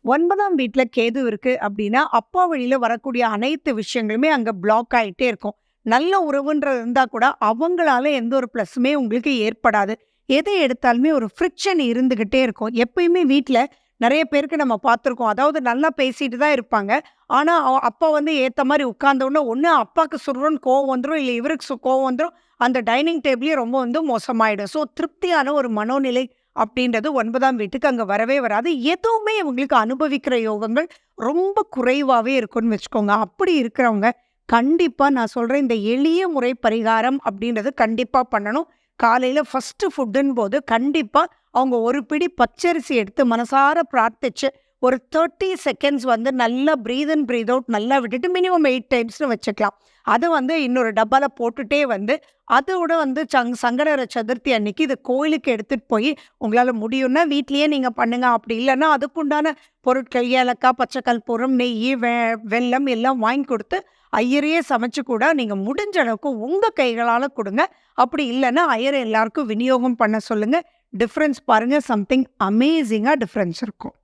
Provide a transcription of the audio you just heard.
9ஆம் வீட்ல கேது இருக்கு அப்படின்னா, அப்பா வழியில வரக்கூடிய அனைத்து விஷயங்களுமே அங்க பிளாக் ஆயிட்டே இருக்கும். நல்ல உறவுன்றது இருந்தா கூட, அவங்களால எந்த ஒரு ப்ளஸுமே உங்களுக்கு ஏற்படாது. எதை எடுத்தாலுமே ஒரு ஃப்ரிக்ஷன் இருந்துகிட்டே இருக்கும். எப்பயுமே வீட்ல நெறைய பேருக்கு நம்ம பார்த்துருக்கோம். அதாவது நல்லா பேசிட்டு தான் இருப்பாங்க. ஆனா, அப்பா வந்து ஏத்த மாரி உட்கார்ந்த உடனே, ஒண்ணு அப்பாக்கு சுர்ருன்னு கோவம் வந்துரும். இல்ல இவருக்கு கோவம் வந்துரும். அந்த டைனிங் டேபிளே ரொம்ப வந்து மோசமாயிடும். ஸோ, திருப்தியான ஒரு மனோநிலை அப்படின்றது 9ஆம் வீட்டுக்கு அங்க வரவே வராது. எதுவுமே இவங்களுக்கு அனுபவிக்கிற யோகங்கள் ரொம்ப குறைவாவே இருக்குன்னு வச்சுக்கோங்க. அப்படி இருக்கிறவங்க, கண்டிப்பா நான் சொல்றேன் இந்த எளிய முறை பரிகாரம் அப்படின்றது கண்டிப்பா பண்ணணும். காலையில ஃபர்ஸ்ட்டு ஃபுட்டுன்னு போது கண்டிப்பா அவங்க ஒரு பிடி பச்சரிசி எடுத்து மனசார பிரார்த்திச்சு, ஒரு 30 செகண்ட்ஸ் வந்து நல்லா பிரீத் இன், பிரீத் அவுட் நல்லா விட்டுட்டு மினிமம் 8 டைம்ஸ்ன்னு வச்சுக்கலாம். அத வந்து இன்னொரு டப்பால போட்டுட்டே வந்து, அதோட வந்து சங்கடகர சதுர்த்தி அன்னைக்கு இத கோயிலுக்கு எடுத்துட்டு போயி, உங்களால முடியும்னா வீட்லயே நீங்க பண்ணுங்க. அப்படி இல்லன்னா, அதுக்குண்டான பொருட்கள் ஏலக்காய், பச்சை கற்பூரம், நெய்யி, வெல்லம் எல்லாம் வாங்கி குடுத்து, ஐயரையே சமைச்சு கூட நீங்க முடிஞ்ச அளவுக்கு உங்க கைகளால குடுங்க. அப்படி இல்லன்னா, ஐயர எல்லாருக்கும் விநியோகம் பண்ண சொல்லுங்க. டிஃபரன்ஸ் பாருங்க. சம்திங் அமேசிங்கா டிஃபரன்ஸ் இருக்கும்.